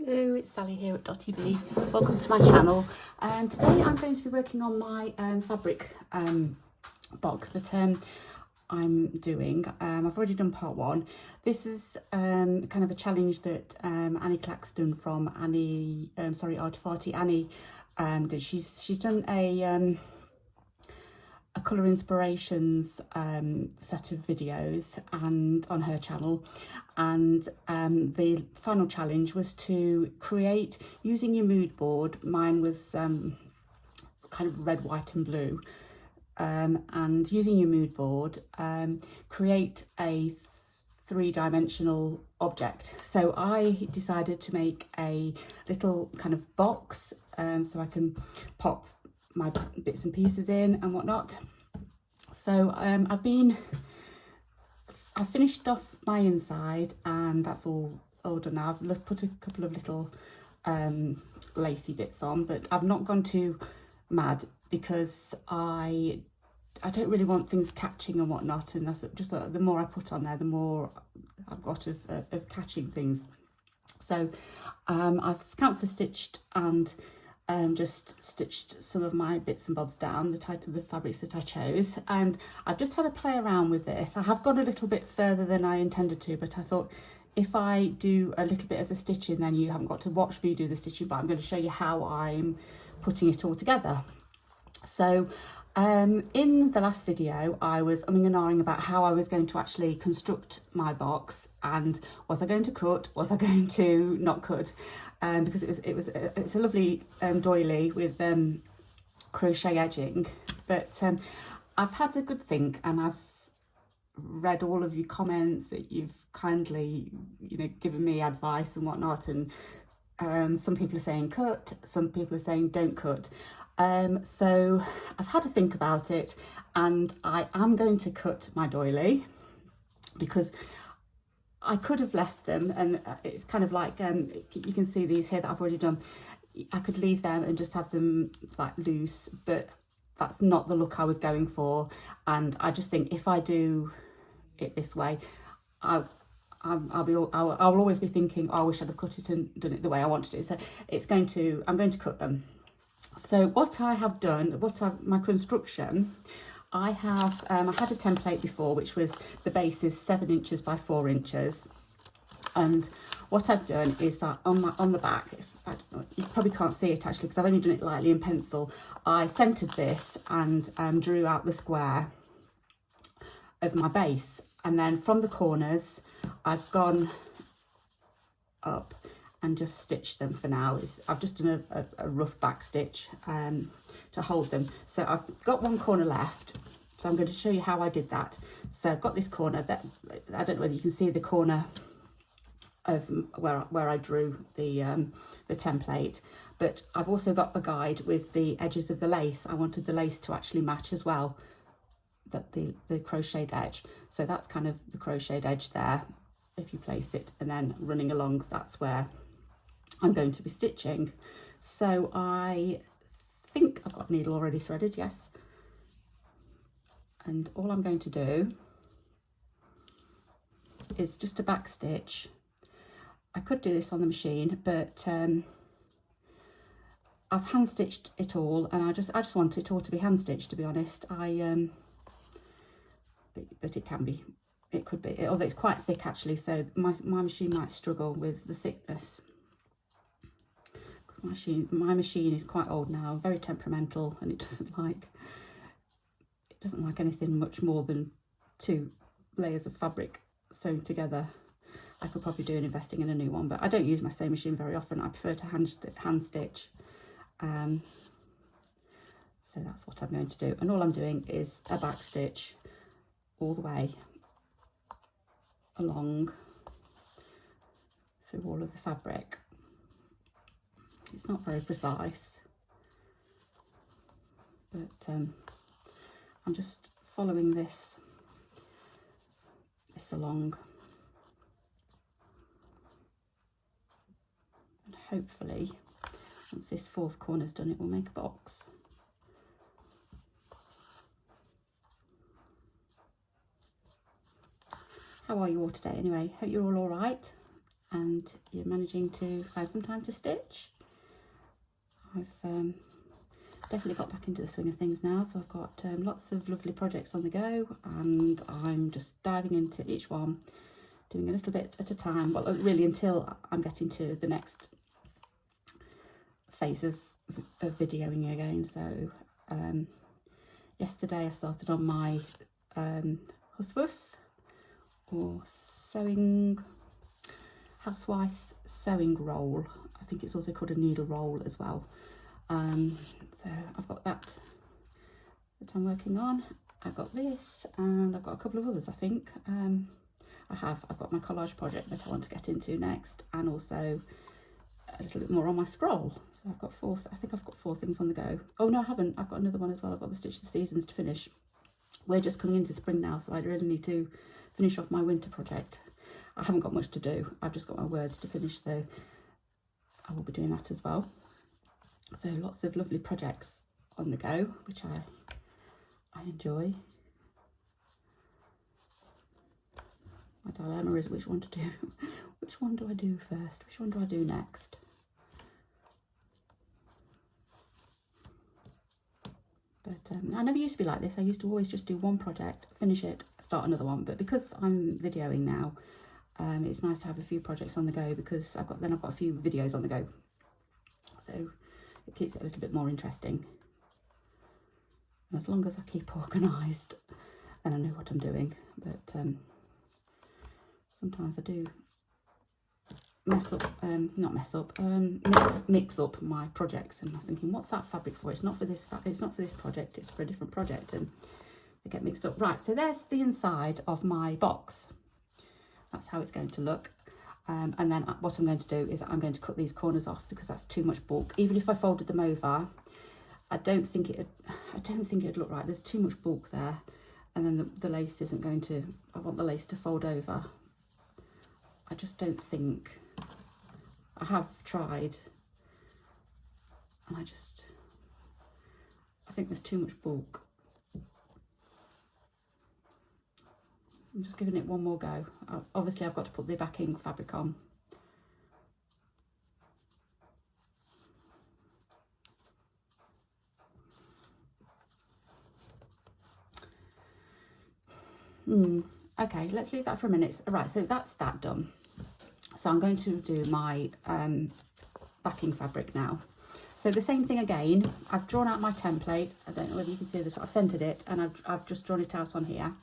Hello, it's Sally here at Dotty Bee. Welcome to my channel. And today I'm going to be working on my fabric box that I'm doing. I've already done part one. This is kind of a challenge that Annie Claxton from Artifarty Annie did. She's done a Colour Inspirations set of videos and on her channel, and the final challenge was to create using your mood board. Mine was kind of red, white and blue, and using your mood board create a three-dimensional object. So I decided to make a little kind of box so I can pop my bits and pieces in and whatnot. So I've finished off my inside, and that's all done now. I've put a couple of little lacy bits on, but I've not gone too mad because I don't really want things catching and whatnot, and just the more I put on there, the more I've got of catching things. So I've camphor stitched and just stitched some of my bits and bobs down, the fabrics that I chose, and I've just had a play around with this. I have gone a little bit further than I intended to, but I thought if I do a little bit of the stitching, then you haven't got to watch me do the stitching, but I'm going to show you how I'm putting it all together. So in the last video, I was umming and ahhing about how I was going to actually construct my box, and was I going to cut, was I going to not cut, because it's a lovely doily with crochet edging. But I've had a good think, and I've read all of your comments that you've kindly, given me advice and whatnot, and some people are saying cut, some people are saying don't cut. So I've had to think about it, and I am going to cut my doily because I could have left them, and it's kind of like you can see these here that I've already done. I could leave them and just have them like loose, but that's not the look I was going for. And I just think if I do it this way, I'll always be thinking, oh, I wish I'd have cut it and done it the way I want to do. So I'm going to cut them. So what I have done, my construction, I had a template before, which was the base is 7 inches by 4 inches. And what I've done is that on the back, you probably can't see it actually because I've only done it lightly in pencil, I centered this and drew out the square of my base. And then from the corners, I've gone up and just stitched them for now. I've just done a rough back stitch to hold them. So I've got one corner left, so I'm going to show you how I did that. So I've got this corner that I don't know whether you can see the corner of where I drew the template, but I've also got a guide with the edges of the lace. I wanted the lace to actually match as well, that the crocheted edge. So that's kind of the crocheted edge there if you place it, and then running along, that's where I'm going to be stitching. So I think I've got a needle already threaded, yes. And all I'm going to do is just a back stitch. I could do this on the machine, but I've hand stitched it all, and I just want it all to be hand stitched, to be honest. But it could be, although it's quite thick actually, so my machine might struggle with the thickness. My machine is quite old now, very temperamental, and it doesn't like anything much more than 2 layers of fabric sewn together. I could probably do investing in a new one, but I don't use my sewing machine very often. I prefer to hand stitch. So that's what I'm going to do, and all I'm doing is a back stitch all the way along through all of the fabric. It's not very precise, but I'm just following this along, and hopefully once this 4th corner's done, it will make a box. How are you all today anyway? Hope you're all right. and you're managing to find some time to stitch. I've definitely got back into the swing of things now, so I've got lots of lovely projects on the go, and I'm just diving into each one, doing a little bit at a time, well, really until I'm getting to the next phase of videoing again. So yesterday I started on my housewife or sewing, housewife's sewing roll. I think it's also called a needle roll as well. So I've got that I'm working on. I've got this, and I've got a couple of others, I think. I've got my collage project that I want to get into next, and also a little bit more on my scroll. So I've got I think I've got 4 things on the go. Oh no, I haven't. I've got another one as well. I've got the Stitch the Seasons to finish. We're just coming into spring now, so I really need to finish off my winter project. I haven't got much to do. I've just got my words to finish, so I will be doing that as well. So lots of lovely projects on the go, which I enjoy. My dilemma is which one to do. Which one do I do first? Which one do I do next? But I never used to be like this. I used to always just do one project, finish it, start another one. But because I'm videoing now, it's nice to have a few projects on the go, because I've got a few videos on the go. So it keeps it a little bit more interesting. And as long as I keep organised, then I know what I'm doing. But sometimes I do mix up my projects, and I'm thinking, what's that fabric for? It's not for this it's not for this project, it's for a different project, and they get mixed up. Right, so there's the inside of my box. That's how it's going to look. And then what I'm going to do is I'm going to cut these corners off, because that's too much bulk. Even if I folded them over, I don't think it'd look right. There's too much bulk there, and then the lace isn't going to. I want the lace to fold over. I just don't think. I have tried, and I think there's too much bulk. I'm just giving it one more go. Obviously, I've got to put the backing fabric on. Okay, let's leave that for a minute. Right, so that's that done. So I'm going to do my backing fabric now. So the same thing again. I've drawn out my template. I don't know whether you can see this. I've centered it, and I've just drawn it out on here.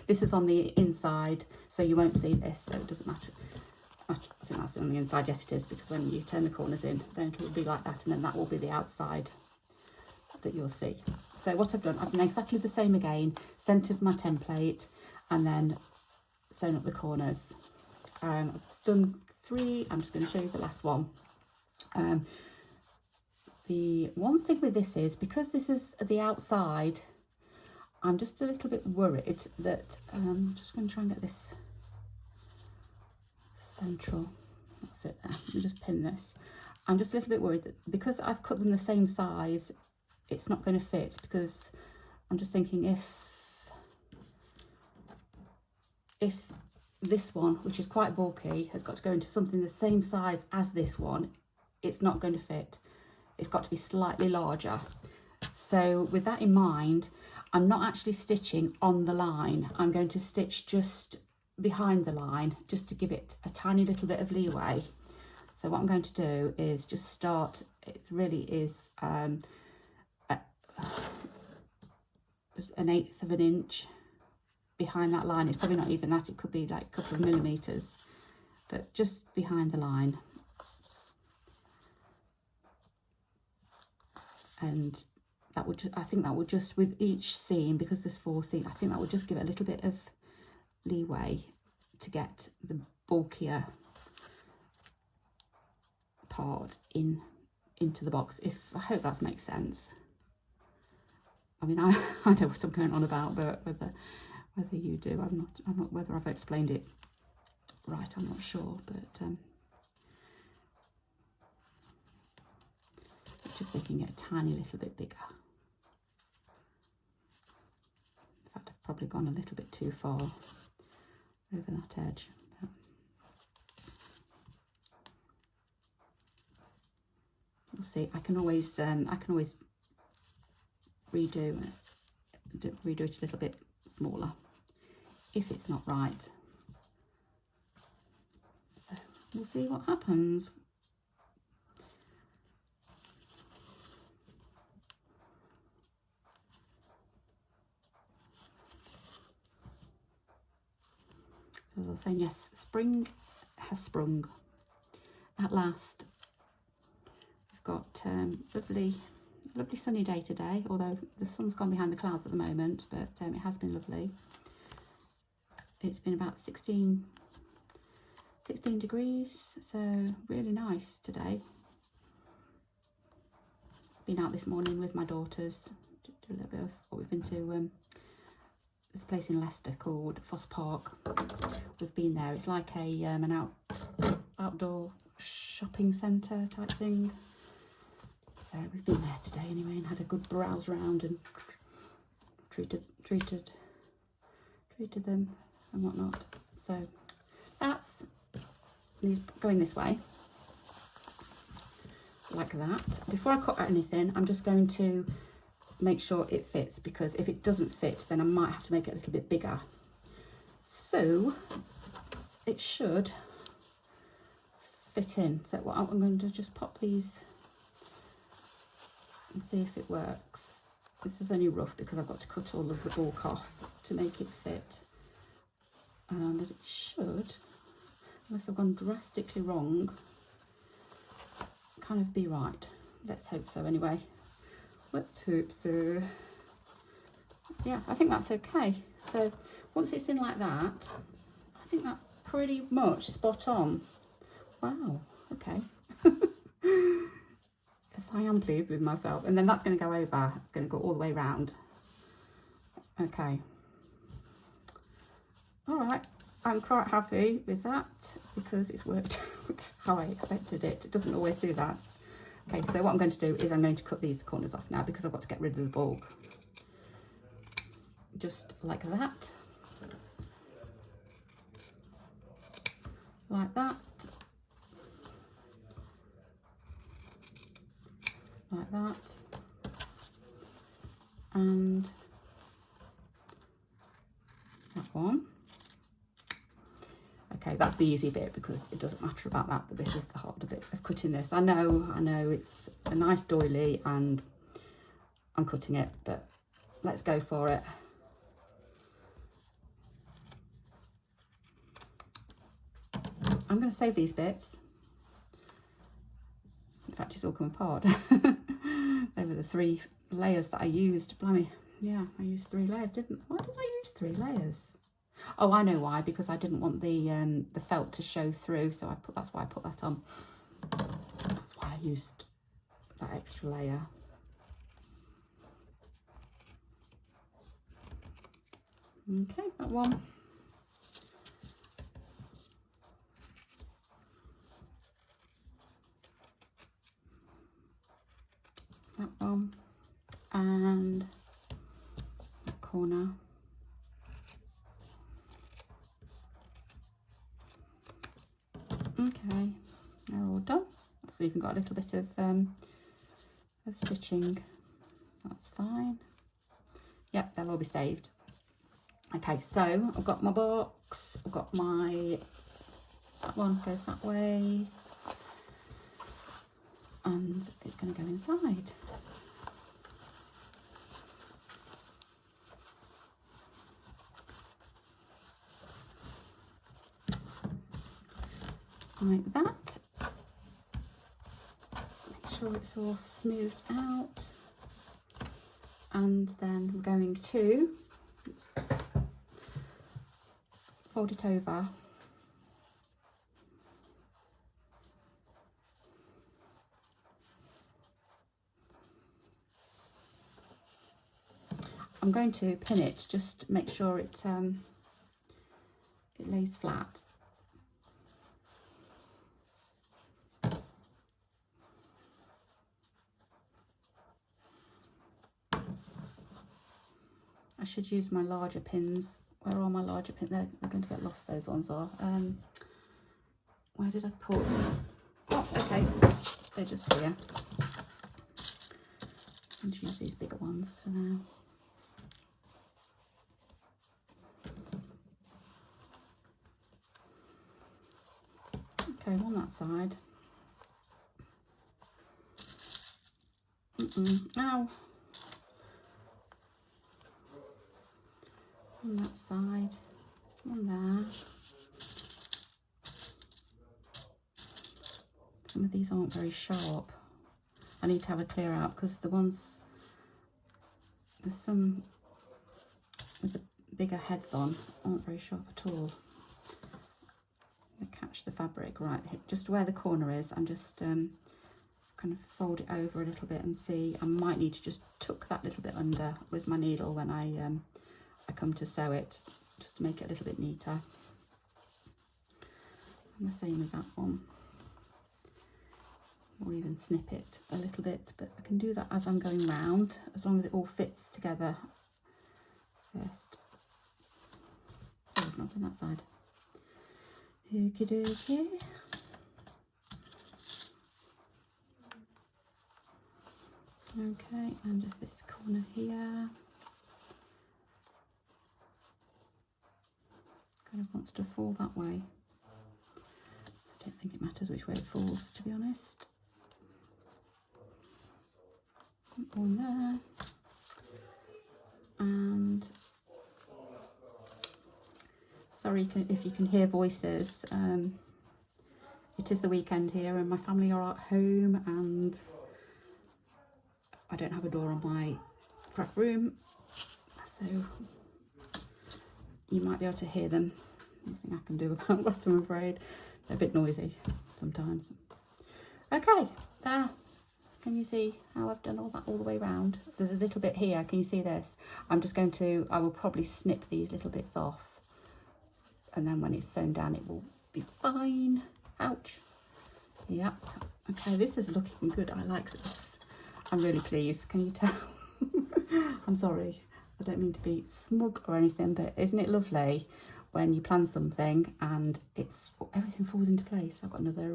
This is on the inside, so you won't see this, so it doesn't matter. I think that's on the inside. Yes, it is, because when you turn the corners in, then it will be like that, and then that will be the outside that you'll see. So what I've done exactly the same again, centered my template, and then sewn up the corners. I've done 3. I'm just going to show you the last one. The one thing with this is, because this is the outside, I'm just a little bit worried that I'm just going to try and get this central. That's it there. Let me just pin this. I'm just a little bit worried that because I've cut them the same size, it's not going to fit, because I'm just thinking if this one, which is quite bulky, has got to go into something the same size as this one, it's not going to fit. It's got to be slightly larger. So with that in mind, I'm not actually stitching on the line. I'm going to stitch just behind the line, just to give it a tiny little bit of leeway. So what I'm going to do is just start, it really is an 1/8 of an inch behind that line. It's probably not even that, it could be like a couple of millimeters, but just behind the line. And that would, I think that would just, with each seam, because there's 4 seams, I think that would just give it a little bit of leeway to get the bulkier part into the box. I hope that makes sense. I mean, I know what I'm going on about, but whether you do, I'm not whether I've explained it right, I'm not sure, but just making it a tiny little bit bigger. In fact, I've probably gone a little bit too far over that edge. But we'll see. I can always redo it a little bit smaller if it's not right. So we'll see what happens. So as I was saying, yes, spring has sprung at last. We've got lovely sunny day today, although the sun's gone behind the clouds at the moment, but it has been lovely. It's been about 16 degrees, so really nice today. Been out this morning with my daughters to do a little bit of what we've been to. There's a place in Leicester called Foss Park. We've been there. It's like a an outdoor shopping centre type thing. So we've been there today anyway and had a good browse round and treated them and whatnot. So that's going this way, like that. Before I cut out anything, I'm just going to make sure it fits, because if it doesn't fit, then I might have to make it a little bit bigger. So it should fit in. So what I'm going to just pop these and see if it works. This is only rough because I've got to cut all of the bulk off to make it fit. But it should, unless I've gone drastically wrong, kind of be right. Let's hope so anyway. Let's hope so. Yeah, I think that's okay. So once it's in like that, I think that's pretty much spot on. Wow, okay. Yes, I am pleased with myself. And then that's going to go over. It's going to go all the way round. Okay. All right. I'm quite happy with that because it's worked out how I expected it. It doesn't always do that. Okay, so what I'm going to do is I'm going to cut these corners off now because I've got to get rid of the bulk. Just like that. Like that. Like that. And that one. Okay, that's the easy bit because it doesn't matter about that, but this is the harder bit of cutting this. I know it's a nice doily and I'm cutting it, but let's go for it. I'm going to save these bits. In fact, it's all come apart. They were the 3 layers that I used. Blimey, yeah, I used 3 layers, didn't I? Why did I use 3 layers? Oh, I know why, because I didn't want the felt to show through, so that's why I put that on. That's why I used that extra layer. Okay, that one. That one. And that corner. Okay, they're all done. So you've got a little bit of stitching. That's fine. Yep, they'll all be saved. Okay, so I've got my box. I've got that one goes that way, and it's going to go inside. Like that. Make sure it's all smoothed out. And then we're going to fold it over. I'm going to pin it, just make sure it lays flat. I should use my larger pins. Where are my larger pins? They're going to get lost, those ones are. Where did I put? Oh, okay. They're just here. And use these bigger ones for now. Okay, on that side. Ow. On that side, one there. Some of these aren't very sharp. I need to have a clear out because the ones, there's some with the bigger heads on, aren't very sharp at all. They catch the fabric right, just where the corner is. I'm just kind of fold it over a little bit and see. I might need to just tuck that little bit under with my needle when I come to sew it, just to make it a little bit neater. And the same with that one. Or even snip it a little bit, but I can do that as I'm going round, as long as it all fits together first. Oh, I've not done that side. Okie dokie. Okay, and just this corner here. Kind of wants to fall that way. I don't think it matters which way it falls, to be honest. On there. And sorry if you can hear voices. It is the weekend here and my family are at home and I don't have a door on my craft room, so you might be able to hear them. Nothing I can do about that, I'm afraid. They're a bit noisy sometimes. Okay, there. Can you see how I've done all that all the way around? There's a little bit here, can you see this? I'm just going to, I will probably snip these little bits off and then when it's sewn down it will be fine. Ouch. Yep. Okay, this is looking good. I like this. I'm really pleased, can you tell? I'm sorry, I don't mean to be smug or anything, but isn't it lovely when you plan something and everything falls into place? I've got another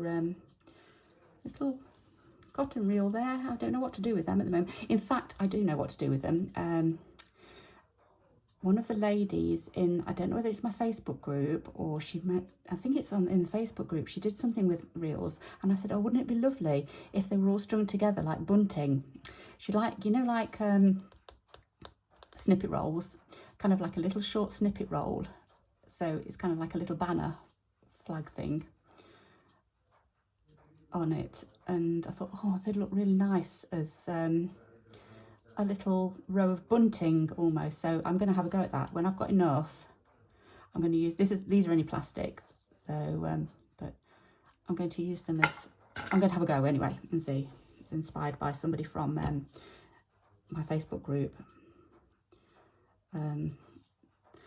little cotton reel there. I don't know what to do with them at the moment. In fact, I do know what to do with them. One of the ladies in, I don't know whether it's my Facebook group or I think it's in the Facebook group, she did something with reels and I said, oh, wouldn't it be lovely if they were all strung together like bunting? She like, you know, like snippet rolls, kind of like a little short snippet roll. So it's kind of like a little banner flag thing on it, and I thought, oh, they'd look really nice as a little row of bunting almost. So I'm going to have a go at that when I've got enough. I'm going to use these are only plastic, so but I'm going to use them as, I'm going to have a go anyway and see. It's inspired by somebody from my Facebook group.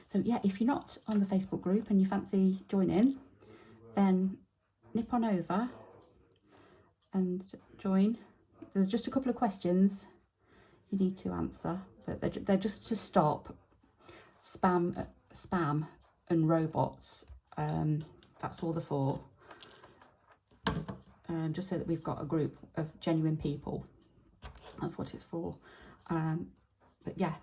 So yeah, if you're not on the Facebook group and you fancy joining, then nip on over and join. There's just a couple of questions you need to answer, but they're just to stop spam and robots. That's all they're for. Just so that we've got a group of genuine people. That's what it's for. But yeah,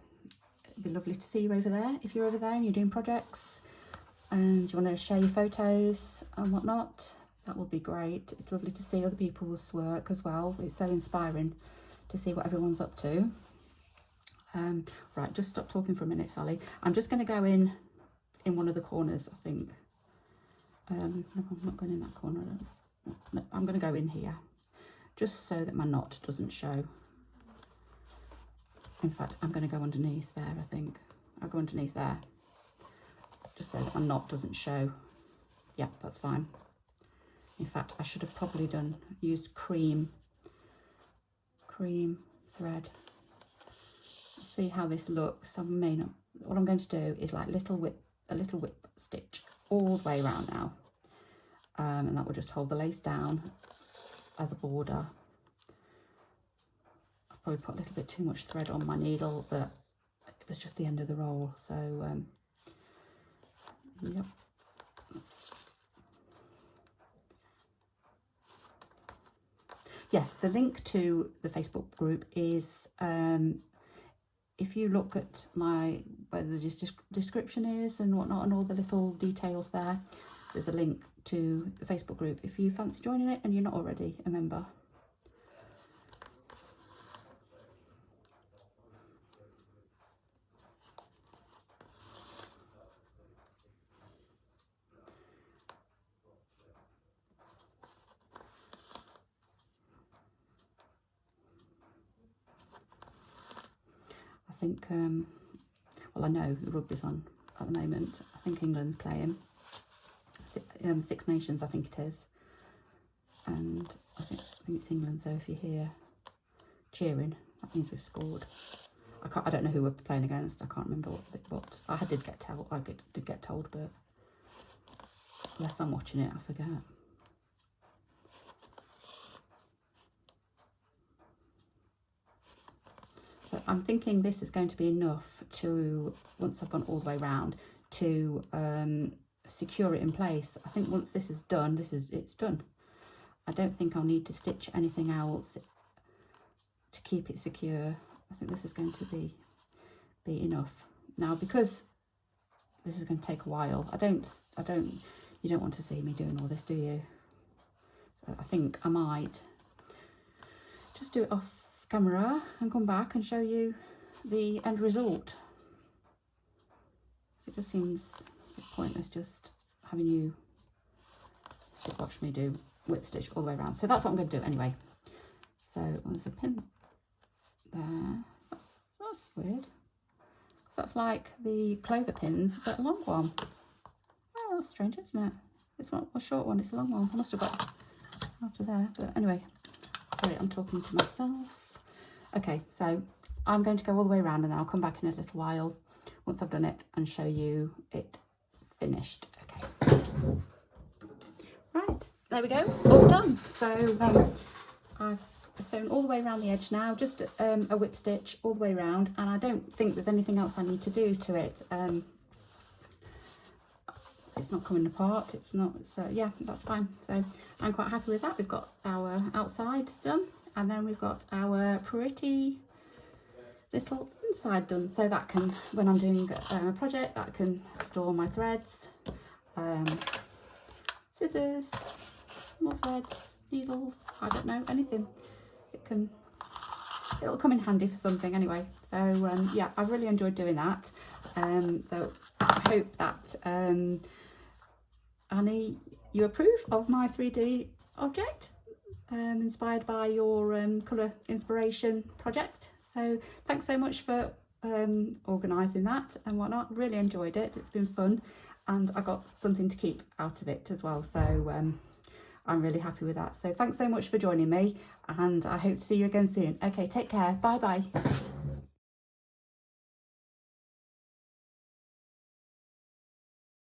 it'd be lovely to see you over there. If you're over there and you're doing projects and you want to share your photos and whatnot, that would be great. It's lovely to see other people's work as well. It's so inspiring to see what everyone's up to. Right, just stop talking for a minute, Sally. I'm just going to go in one of the corners, I think. No, I'm not going in that corner. No, I'm going to go in here, just so that my knot doesn't show. In fact, I'm going to go underneath there, I think. I'll go underneath there, just so that my knot doesn't show. Yeah, that's fine. In fact, I should have probably used cream thread. See how this looks. I may not. What I'm going to do is like a little whip stitch all the way around now, and that will just hold the lace down as a border. I've probably put a little bit too much thread on my needle, but it was just the end of the roll. So yep, yes, the link to the Facebook group is, if you look at where the description is and whatnot and all the little details there, there's a link to the Facebook group if you fancy joining it and you're not already a member. I think, well, I know the rugby's on at the moment. I think England's playing. Six Nations, I think it is. And I think it's England, so if you hear cheering, that means we've scored. I don't know who we're playing against. I can't remember what I did get told, but unless I'm watching it, I forget. So I'm thinking this is going to be enough to, once I've gone all the way around, to secure it in place. I think once this is done, it's done. I don't think I'll need to stitch anything else to keep it secure. I think this is going to be enough. Now, because this is going to take a while, you don't want to see me doing all this, do you? So I think I might just do it off camera and come back and show you the end result. It just seems pointless just having you watch me do whip stitch all the way around. So that's what I'm going to do anyway. So there's a pin there. That's weird. Because that's like the clover pins, but a long one. Oh, that's strange, isn't it? It's not a short one, it's a long one. I must have got after there. But anyway, sorry, I'm talking to myself. Okay, so I'm going to go all the way around and then I'll come back in a little while once I've done it and show you it finished. Okay. Right, there we go, all done. So I've sewn all the way around the edge now, just a whip stitch all the way around, and I don't think there's anything else I need to do to it. It's not coming apart, it's not, so yeah, that's fine. So I'm quite happy with that. We've got our outside done, and then we've got our pretty little inside done, so that can, when I'm doing a project, that can store my threads, scissors, more threads, needles, I don't know, anything. It'll come in handy for something anyway. So yeah, I've really enjoyed doing that. So I hope that Annie, you approve of my 3D object inspired by your colour inspiration project. So thanks so much for organising that and whatnot. Really enjoyed it. It's been fun, and I got something to keep out of it as well. So I'm really happy with that. So thanks so much for joining me, and I hope to see you again soon. Okay, take care. Bye bye.